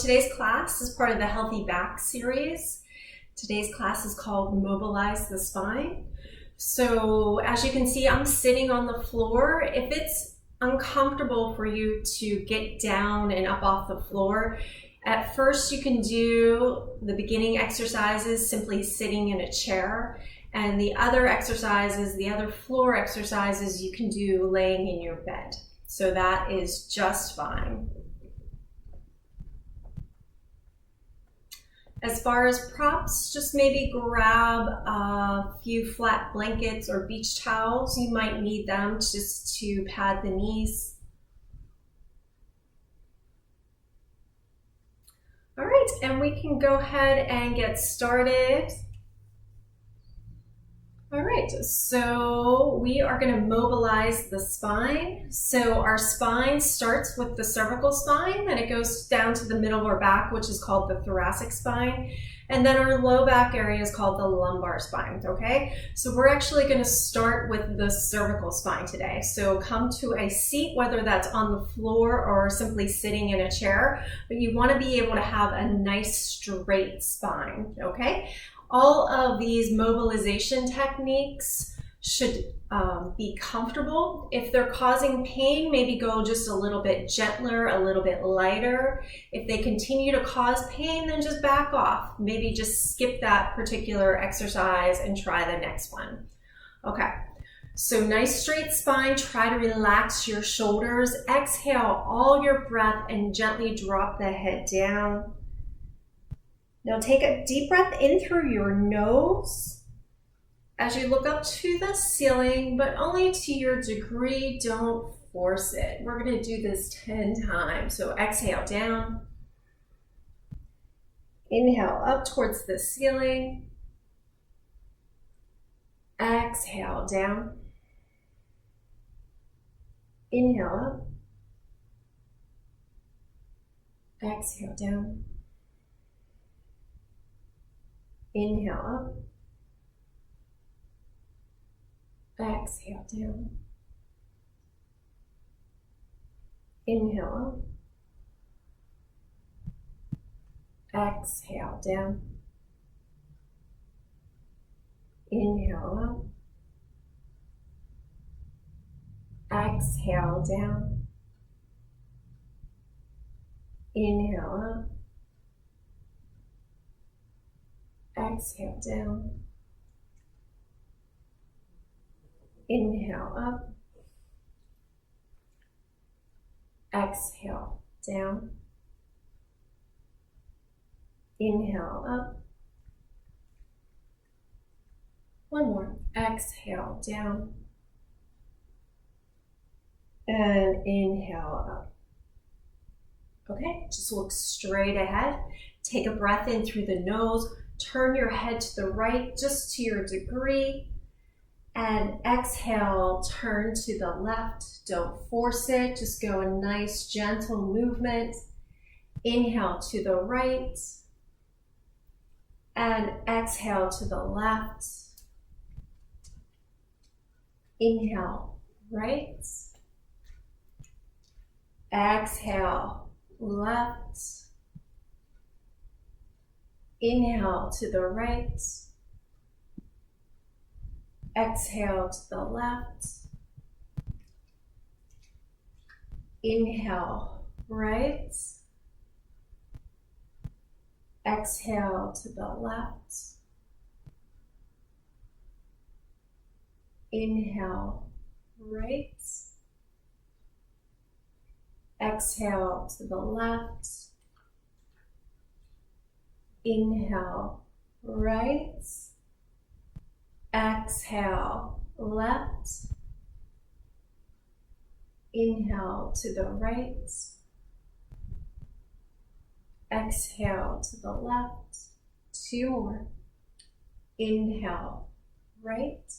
today's class is part of the Healthy Back series. Today's class is called Mobilize the Spine. So as you can see, I'm sitting on the floor. If it's uncomfortable for you to get down and up off the floor, at first you can do the beginning exercises simply sitting in a chair. And the other exercises, the other floor exercises, you can do laying in your bed. So that is just fine. As far as props, just maybe grab a few flat blankets or beach towels. You might need them just to pad the knees. All right, and we can go ahead and get started. All right, so we are going to mobilize the spine. So our spine starts with the cervical spine, then it goes down to the middle of our back, which is called the thoracic spine. And then our low back area is called the lumbar spine, okay? So we're actually going to start with the cervical spine today. So come to a seat, whether that's on the floor or simply sitting in a chair, but you want to be able to have a nice straight spine, okay? All of these mobilization techniques should be comfortable. If they're causing pain, maybe go just a little bit gentler, a little bit lighter. If they continue to cause pain, then just back off. Maybe just skip that particular exercise and try the next one. Okay, so nice straight spine. Try to relax your shoulders. Exhale all your breath and gently drop the head down. Now take a deep breath in through your nose as you look up to the ceiling, but only to your degree. Don't force it. We're going to do this 10 times. So exhale down. Inhale up towards the ceiling. Exhale down. Inhale up. Exhale down. Inhale up, exhale down, inhale up, exhale down, inhale up, exhale down, inhale up, exhale down, inhale up, exhale down, inhale up, one more, exhale down, and inhale up. Okay, just look straight ahead, take a breath in through the nose. Turn your head to the right, just to your degree, and exhale, turn to the left. Don't force it, just go a nice gentle movement. Inhale to the right, and exhale to the left. Inhale, right, exhale, left. Inhale to the right, exhale to the left, inhale right, exhale to the left, inhale right, exhale to the left, inhale right, exhale left, inhale to the right, exhale to the left, two more, inhale right,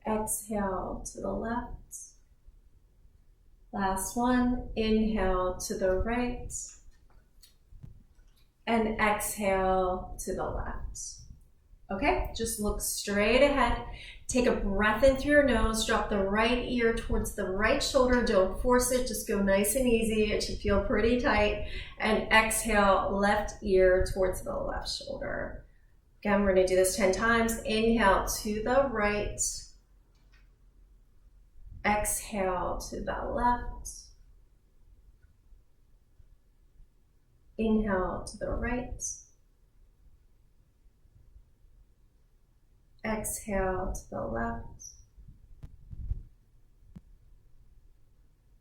exhale to the left, last one, inhale to the right, and exhale to the left. Okay, just look straight ahead. Take a breath in through your nose, drop the right ear towards the right shoulder. Don't force it, just go nice and easy. It should feel pretty tight. And exhale, left ear towards the left shoulder. Again, we're gonna do this 10 times. Inhale to the right. Exhale to the left. Inhale to the right. Exhale to the left.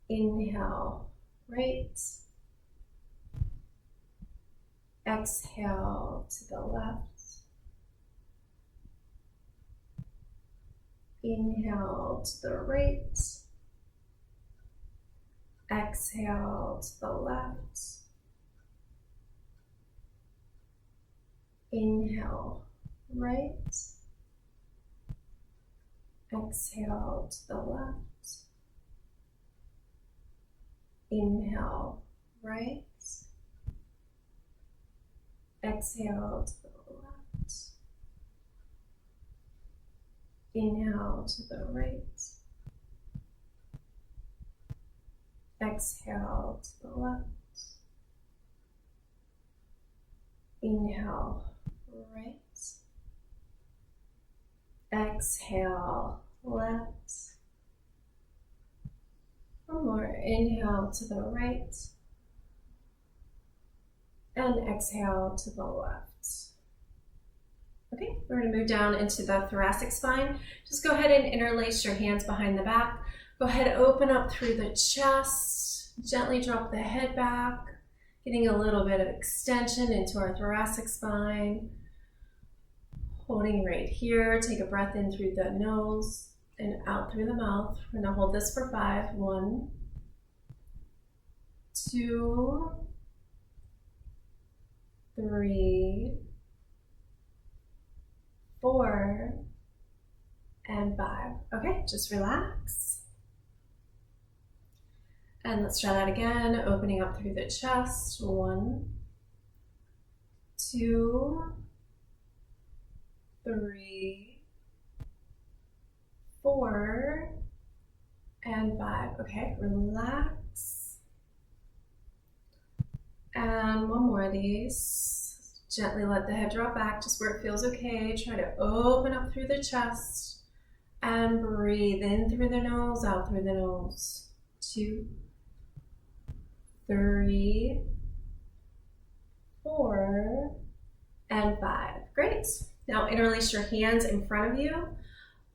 Inhale, right. Exhale to the left. Inhale to the right. Exhale to the left. Inhale, right. Exhale to the left. Inhale, right. Exhale to the left. Inhale to the right. Exhale to the left. Inhale, right. Exhale, left. One more. Inhale to the right. And exhale to the left. Okay, we're going to move down into the thoracic spine. Just go ahead and interlace your hands behind the back. Go ahead, open up through the chest. Gently drop the head back, getting a little bit of extension into our thoracic spine. Holding right here. Take a breath in through the nose and out through the mouth. We're going to hold this for 5. 1, 2, 3, 4, and 5. Okay, just relax. And let's try that again, opening up through the chest. 1, 2, 3, 4, and 5. Okay, relax. And one more of these. Gently let the head drop back just where it feels okay. Try to open up through the chest and breathe in through the nose, out through the nose. 2, 3, 4, and 5. Great. Now interlace your hands in front of you.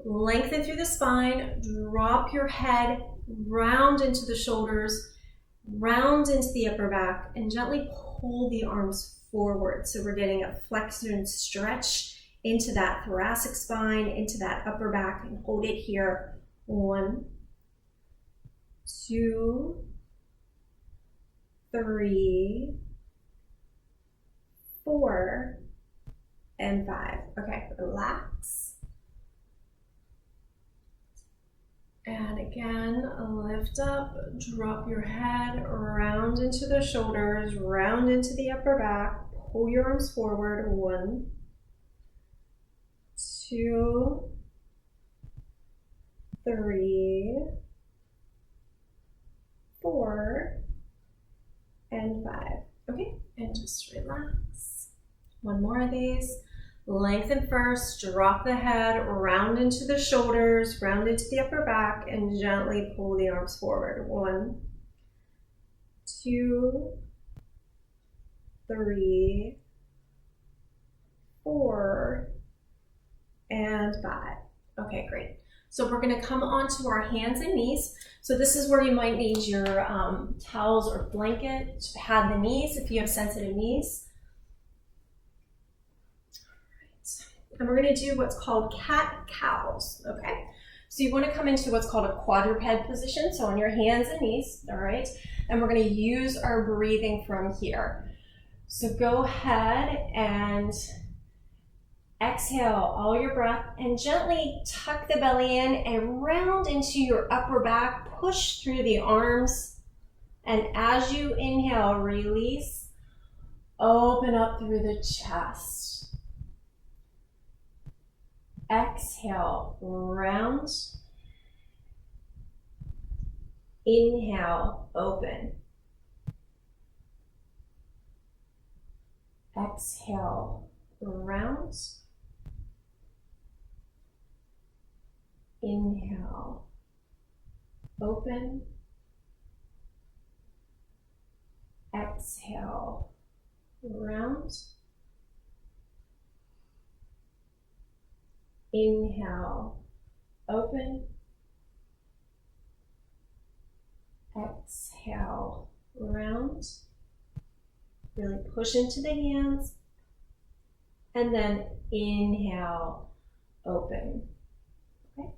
Lengthen through the spine. Drop your head round into the shoulders, round into the upper back, and gently pull the arms forward. So we're getting a flexion and stretch into that thoracic spine, into that upper back, and hold it here. 1, 2, 3, 4, and 5. Okay, relax. And again, lift up, drop your head round into the shoulders, round into the upper back, pull your arms forward. 1, 2, 3, 4, and 5. Okay, and just relax. One more of these. Lengthen first, drop the head, round into the shoulders, round into the upper back, and gently pull the arms forward. 1, 2, 3, 4, and 5. Okay, great. So we're going to come onto our hands and knees. So this is where you might need your towels or blanket to pad the knees if you have sensitive knees. And we're going to do what's called cat-cows, okay? So you want to come into what's called a quadruped position, so on your hands and knees, all right? And we're going to use our breathing from here. So go ahead and exhale all your breath and gently tuck the belly in and round into your upper back. Push through the arms. And as you inhale, release. Open up through the chest. Exhale, round. Inhale, open. Exhale, round. Inhale, open. Exhale, round. Inhale, open. Exhale, round. Really push into the hands. And then inhale, open. Okay.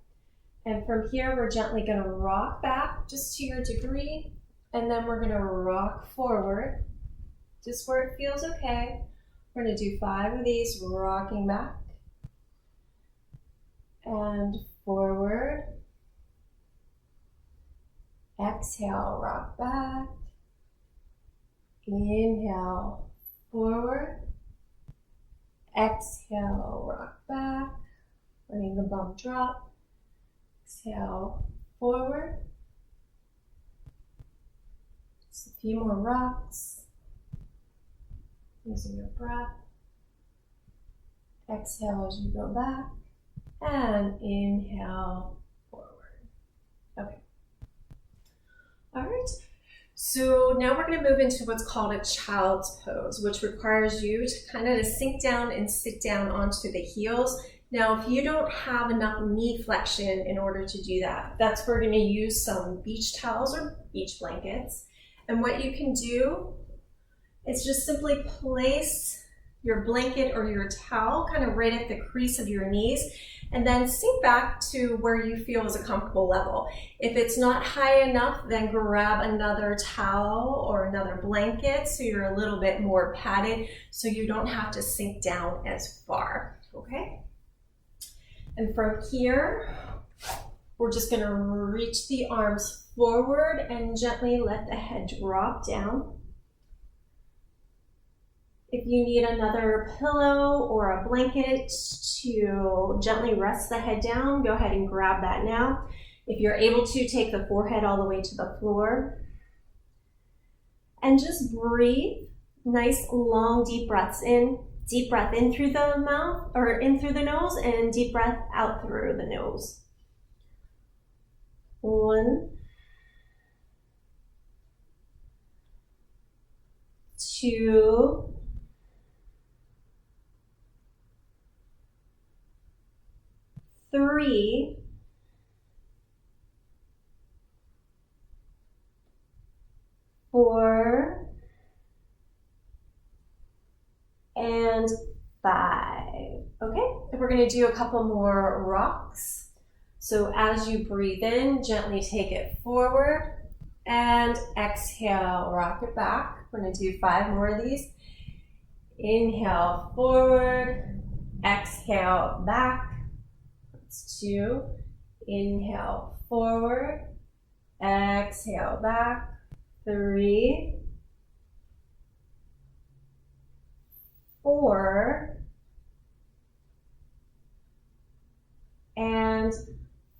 And from here, we're gently going to rock back just to your degree. And then we're going to rock forward, just where it feels okay. We're going to do 5 of these, rocking back and forward. Exhale, rock back. Inhale, forward. Exhale, rock back. Letting the bum drop. Exhale, forward. Just a few more rocks. Using your breath. Exhale as you go back. And inhale, forward. Okay. All right. So now we're going to move into what's called a child's pose, which requires you to kind of sink down and sit down onto the heels. Now, if you don't have enough knee flexion in order to do that, that's where we're going to use some beach towels or beach blankets. And what you can do is just simply place your blanket or your towel kind of right at the crease of your knees, and then sink back to where you feel is a comfortable level. If it's not high enough, then grab another towel or another blanket so you're a little bit more padded so you don't have to sink down as far, okay? And from here, we're just gonna reach the arms forward and gently let the head drop down. If you need another pillow or a blanket to gently rest the head down, go ahead and grab that now. If you're able to, take the forehead all the way to the floor. And just breathe. Nice, long, deep breaths in. Deep breath in through the mouth, or in through the nose, and deep breath out through the nose. 1, 2, 3, 4, and 5. Okay, and we're going to do a couple more rocks. So as you breathe in, gently take it forward and exhale, rock it back. We're going to do 5 more of these. Inhale, forward, exhale, back. That's 2. Inhale, forward, exhale, back. 3, 4, and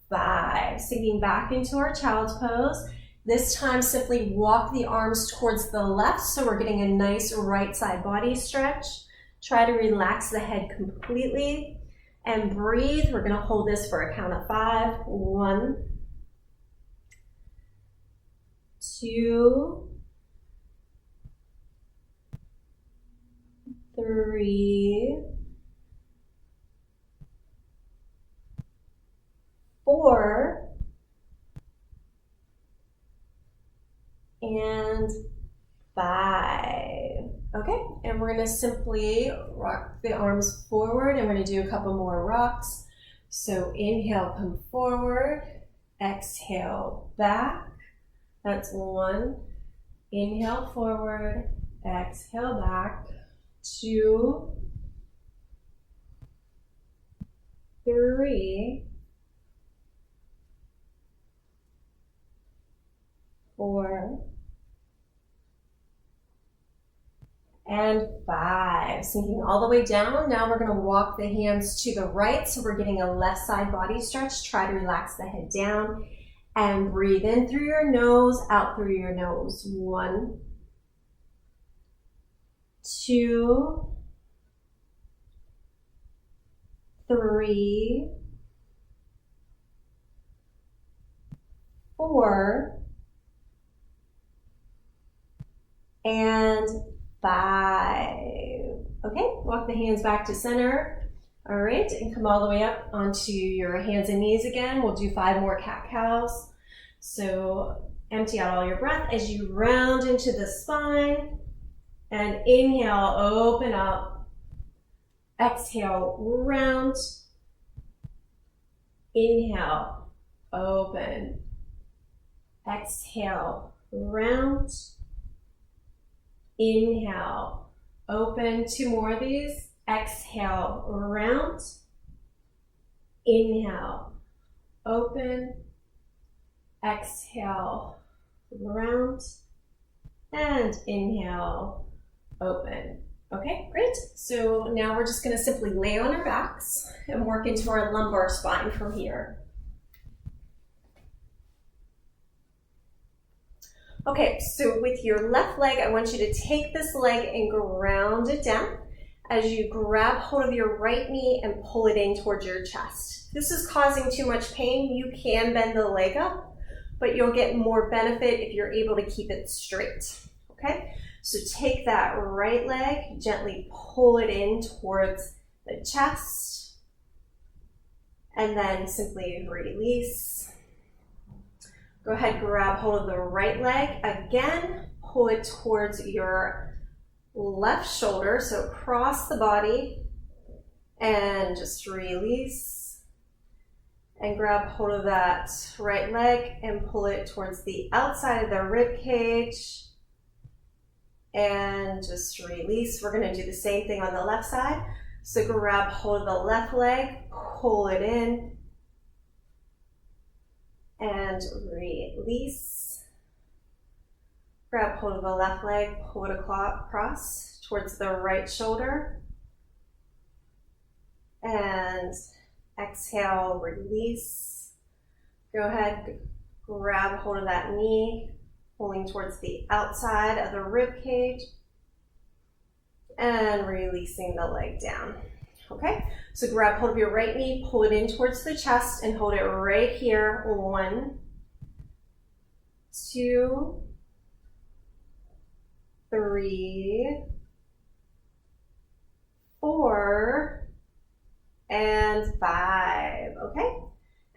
5. Sinking back into our child's pose. This time, simply walk the arms towards the left, so we're getting a nice right side body stretch. Try to relax the head completely and breathe. We're going to hold this for a count of 5. 1, 2, 3, 4, and 5. Okay, and we're going to simply rock the arms forward, and we're going to do a couple more rocks. So inhale, come forward, exhale, back. That's 1. Inhale, forward, exhale, back. 2, 3, 4, and 5. Sinking all the way down. Now we're going to walk the hands to the right. So we're getting a left side body stretch. Try to relax the head down and breathe in through your nose, out through your nose. 1, 2, 3, 4, and 5. Okay, walk the hands back to center. All right, and come all the way up onto your hands and knees again. We'll do 5 more cat-cows. So empty out all your breath as you round into the spine. And inhale, open up. Exhale, round. Inhale, open. Exhale, round. Inhale, open. 2 more of these. Exhale, round. Inhale, open. Exhale, round. And inhale, open. Okay, great. So now we're just going to simply lay on our backs and work into our lumbar spine from here. Okay, so with your left leg, I want you to take this leg and ground it down as you grab hold of your right knee and pull it in towards your chest. If this is causing too much pain, you can bend the leg up, but you'll get more benefit if you're able to keep it straight, okay? So take that right leg, gently pull it in towards the chest, and then simply release. Go ahead, grab hold of the right leg. Again, pull it towards your left shoulder, so across the body, and just release. And grab hold of that right leg and pull it towards the outside of the rib cage. And just release. We're going to do the same thing on the left side. So grab hold of the left leg, pull it in, and release. Grab hold of the left leg, pull it across towards the right shoulder. And exhale, release. Go ahead, grab hold of that knee, pulling towards the outside of the rib cage, and releasing the leg down. Okay, so grab hold of your right knee, pull it in towards the chest, and hold it right here. 1, 2, 3, 4, and 5. Okay,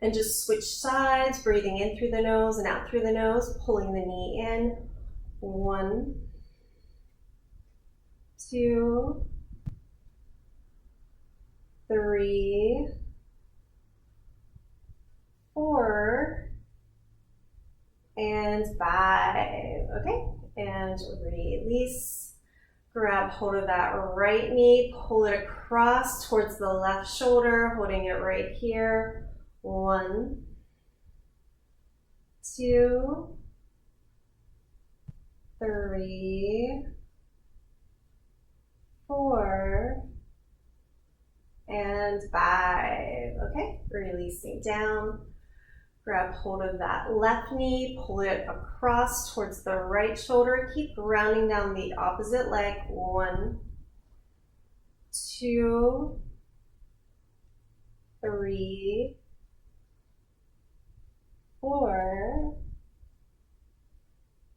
and just switch sides, breathing in through the nose and out through the nose, pulling the knee in. 1, 2, 3, 4, and 5. Okay, and release. Grab hold of that right knee, pull it across towards the left shoulder, holding it right here. 1, 2, 3, 4, and 5. Okay, releasing down. Grab hold of that left knee, pull it across towards the right shoulder. Keep grounding down the opposite leg. 1, 2, 3, 4,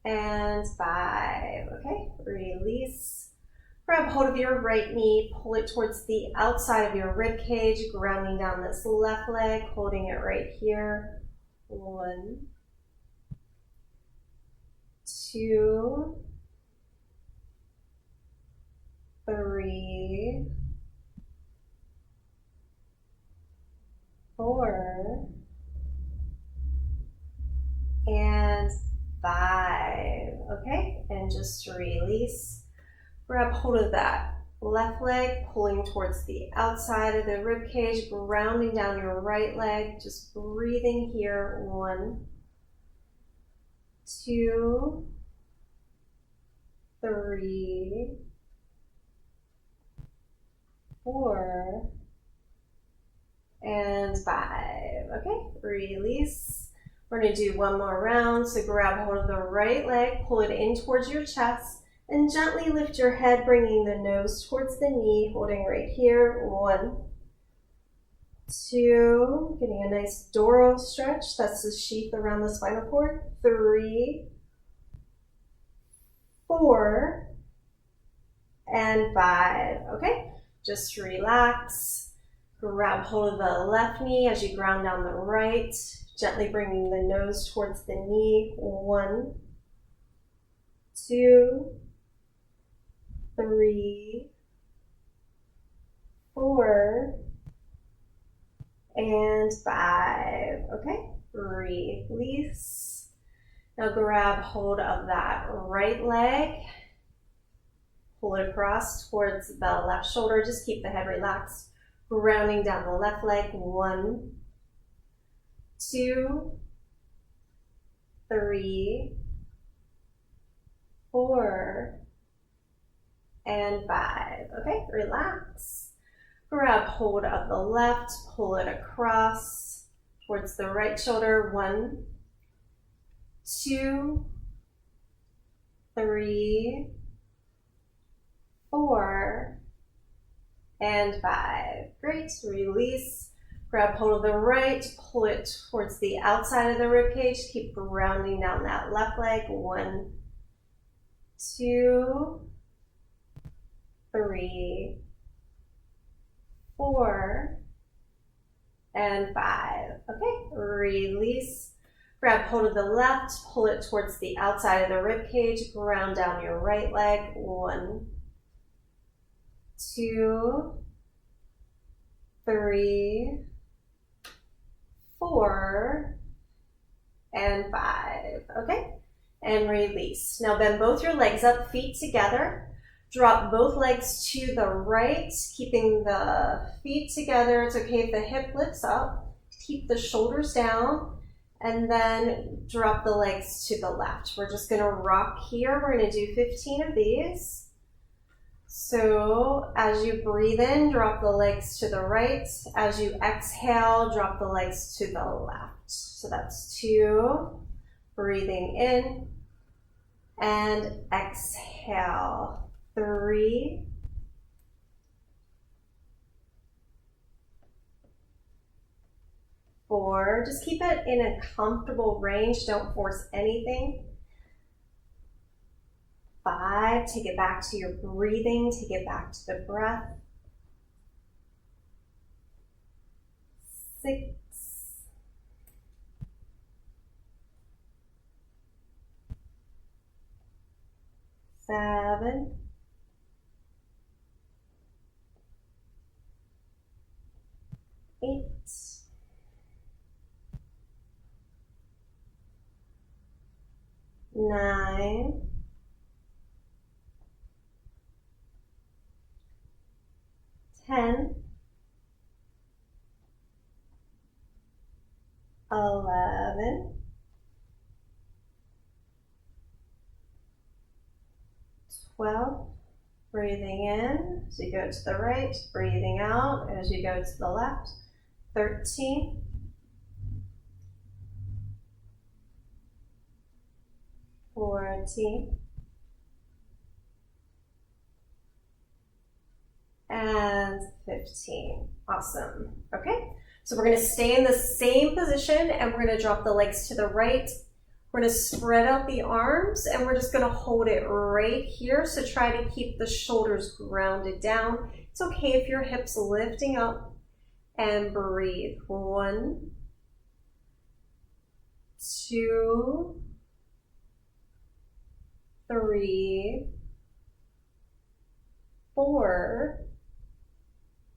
and 5. Okay, release. Grab hold of your right knee, pull it towards the outside of your rib cage, grounding down this left leg, holding it right here. 1, 2, 3, 4, and 5. Okay, and just release. Grab hold of that left leg, pulling towards the outside of the rib cage, grounding down your right leg, just breathing here. 1, 2, 3, 4, and 5. Okay, release. We're going to do one more round. So grab hold of the right leg, pull it in towards your chest, and gently lift your head, bringing the nose towards the knee, holding right here. 1, 2, getting a nice dorsal stretch. That's the sheath around the spinal cord. 3, 4, and 5. Okay, just relax. Grab hold of the left knee as you ground down the right, gently bringing the nose towards the knee. 1, 2, 3, 4, and 5. Okay, release. Now grab hold of that right leg. Pull it across towards the left shoulder. Just keep the head relaxed. Grounding down the left leg. 1, 2, 3, 4, and 5. Okay, relax. Grab hold of the left, pull it across towards the right shoulder. 1, 2, 3, 4, and 5. Great, release. Grab hold of the right, pull it towards the outside of the rib cage. Keep grounding down that left leg. 1, 2, 3, 4, and 5. Okay, release. Grab hold of the left, pull it towards the outside of the rib cage. Ground down your right leg. 1, 2, 3, 4, and 5. Okay, and release. Now bend both your legs up, feet together. Drop both legs to the right, keeping the feet together. It's okay if the hip lifts up. Keep the shoulders down, and then drop the legs to the left. We're just going to rock here. We're going to do 15 of these. So as you breathe in, drop the legs to the right. As you exhale, drop the legs to the left. So that's 2. Breathing in and exhale. 3, 4. Just keep it in a comfortable range. Don't force anything. 5. Take it back to your breathing. Take it back to the breath. 6. 7. 8. 9. 10. 11. 12. Breathing in as you go to the right, breathing out as you go to the left. 13. 14. And 15. Awesome. Okay, so we're going to stay in the same position and we're going to drop the legs to the right. We're going to spread out the arms and we're just going to hold it right here. So try to keep the shoulders grounded down. It's okay if your hips lifting up, and breathe. 1, 2, 3, 4,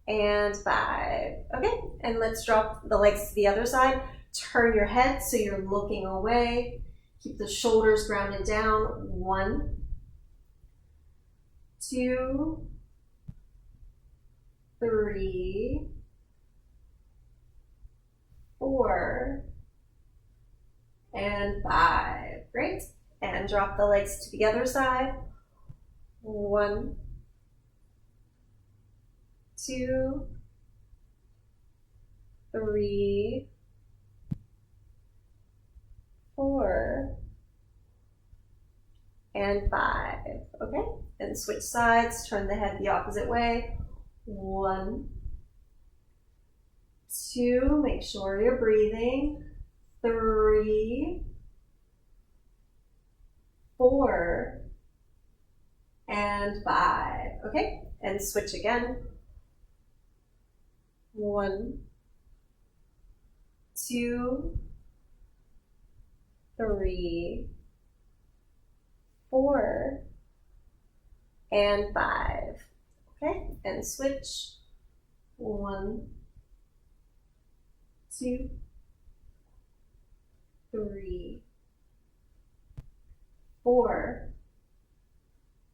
and 5. Okay, and let's drop the legs to the other side. Turn your head so you're looking away. Keep the shoulders grounded down. 1, 2, 3, 4, and 5. Great. And drop the legs to the other side. 1, 2, 3, 4, and 5. Okay, and switch sides, turn the head the opposite way. 1, 2, make sure you're breathing. 3, 4, and 5. Okay, and switch again. 1, 2, 3, 4, and 5. Okay, and switch. 1, 2, 3, 4,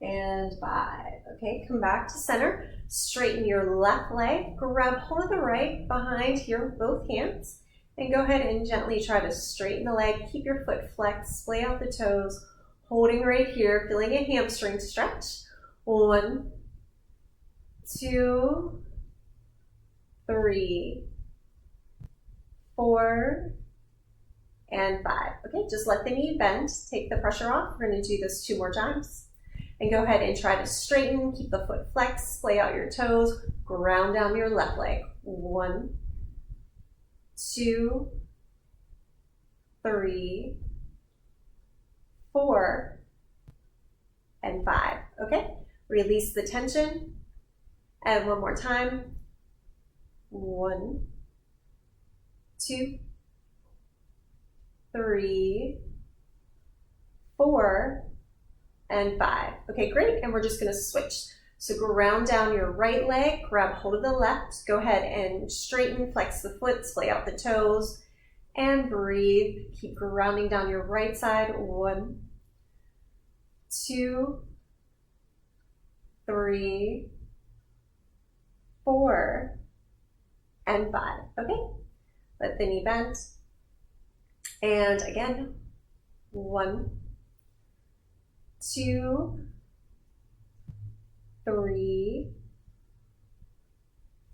and 5. Okay, come back to center. Straighten your left leg. Grab hold of the right behind your both hands. And go ahead and gently try to straighten the leg. Keep your foot flexed. Splay out the toes. Holding right here. Feeling a hamstring stretch. 1, 2, 3, 4, and 5. Okay, just let the knee bend. Take the pressure off. We're going to do this 2 more times. And go ahead and try to straighten. Keep the foot flexed. Splay out your toes. Ground down your left leg. 1, 2, 3, 4, and 5. Okay, release the tension. And one more time. 1, 2, 3, 4, and 5. Okay, great. And we're just going to switch. So ground down your right leg, grab hold of the left. Go ahead and straighten, flex the foot, splay out the toes, and breathe. Keep grounding down your right side. 1, 2, 3, 4, and 5. Okay, let the knee bend. And again, 1, 2, 3,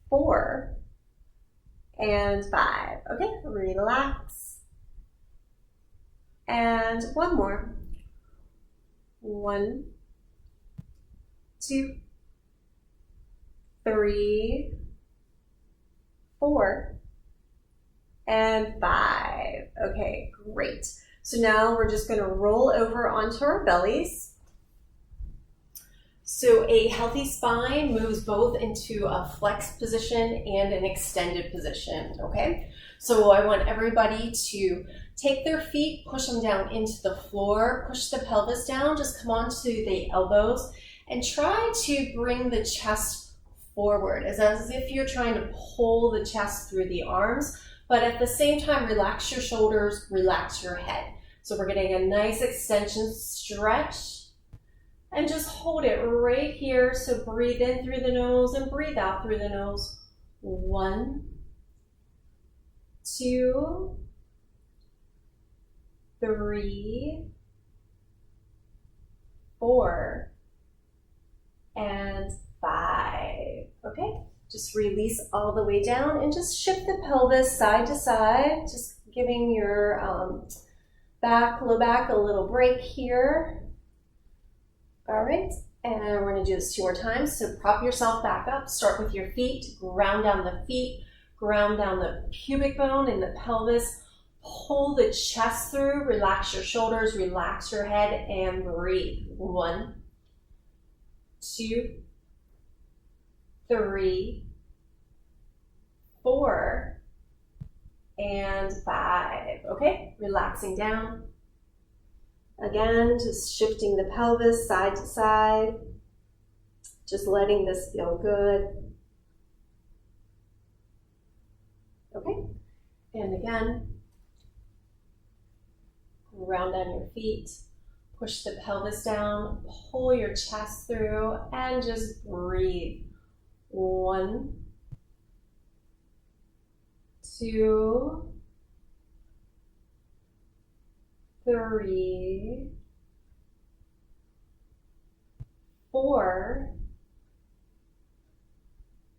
4, and 5. Okay, relax. And one more. 1, 2, 3, 4, and 5. Okay, great. So now we're just going to roll over onto our bellies. So a healthy spine moves both into a flexed position and an extended position, okay? So I want everybody to take their feet, push them down into the floor, push the pelvis down, just come onto the elbows, and try to bring the chest forward, as if you're trying to pull the chest through the arms, but at the same time, relax your shoulders, relax your head. So we're getting a nice extension stretch. And just hold it right here. So breathe in through the nose and breathe out through the nose. 1, 2, 3, 4, and 5. Okay, just release all the way down and just shift the pelvis side to side, just giving your low back a little break here. All right, and we're going to do this 2 more times. So prop yourself back up, start with your feet, ground down the feet, ground down the pubic bone and the pelvis, pull the chest through, relax your shoulders, relax your head, and breathe. 1, 2, 3, 4, and 5. Okay, relaxing down. Again, just shifting the pelvis side to side, just letting this feel good. Okay, and again, ground down your feet, push the pelvis down, pull your chest through, and just breathe. 1, 2, 3, 4,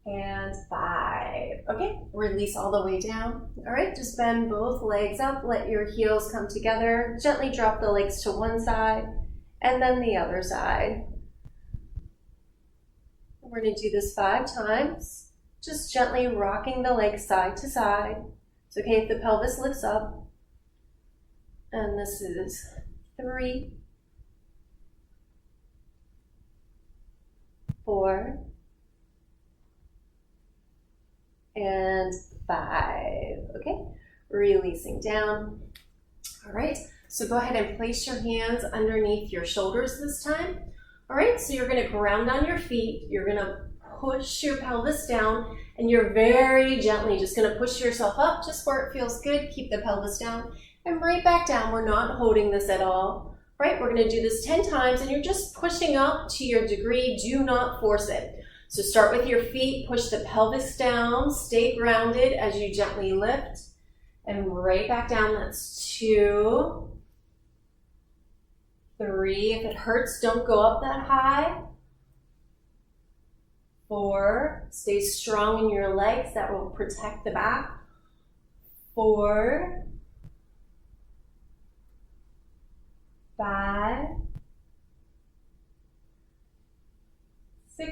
and 5. Okay, release all the way down. All right, just bend both legs up. Let your heels come together. Gently drop the legs to one side and then the other side. We're going to do this 5 times. Just gently rocking the legs side to side. It's okay if the pelvis lifts up. And this is 3, 4, and 5. Okay, releasing down. All right, so go ahead and place your hands underneath your shoulders this time. All right, so you're going to ground on your feet. You're going to push your pelvis down, and you're very gently just going to push yourself up just where it feels good. Keep the pelvis down and right back down. We're not holding this at all. All right, we're going to do this 10 times, and you're just pushing up to your degree. Do not force it. So start with your feet, push the pelvis down, stay grounded as you gently lift, and right back down. That's 2, 3. If it hurts, don't go up that high. 4, stay strong in your legs. That will protect the back. 4, 5, 6,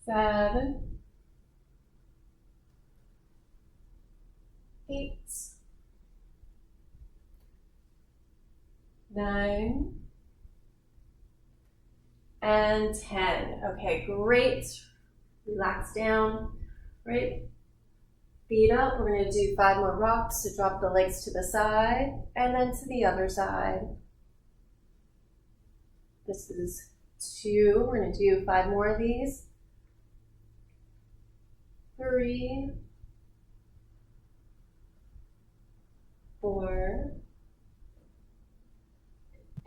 7, 8, 9, and 10. Okay, great. Relax down, right? Feet up. We're going to do 5 more rocks. So drop the legs to the side and then to the other side. This is 2. We're going to do 5 more of these. 3, 4,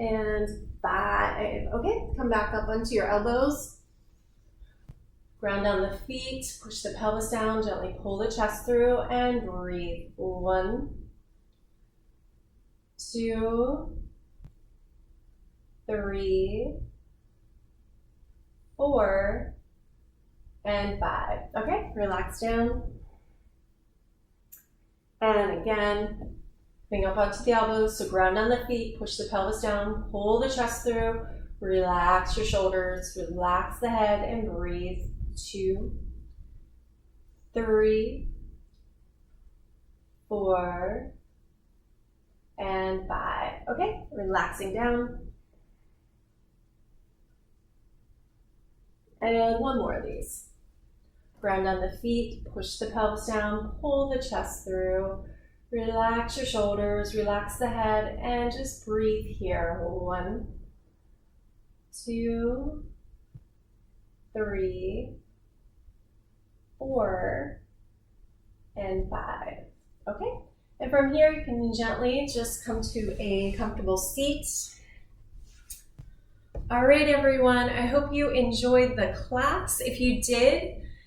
and 5. Okay, come back up onto your elbows. Ground down the feet, push the pelvis down, gently pull the chest through, and breathe. 1, 2, 3, 4, and 5. Okay, relax down. And again, bring up onto the elbows, so ground down the feet, push the pelvis down, pull the chest through, relax your shoulders, relax the head, and breathe. 2, 3, 4, and 5. Okay, relaxing down. And 1 more of these. Ground on the feet, push the pelvis down, pull the chest through, relax your shoulders, relax the head, and just breathe here. 1, 2, 3, 4, and 5. Okay, and from here you can gently just come to a comfortable seat. All right, everyone, I hope you enjoyed the class. If you did,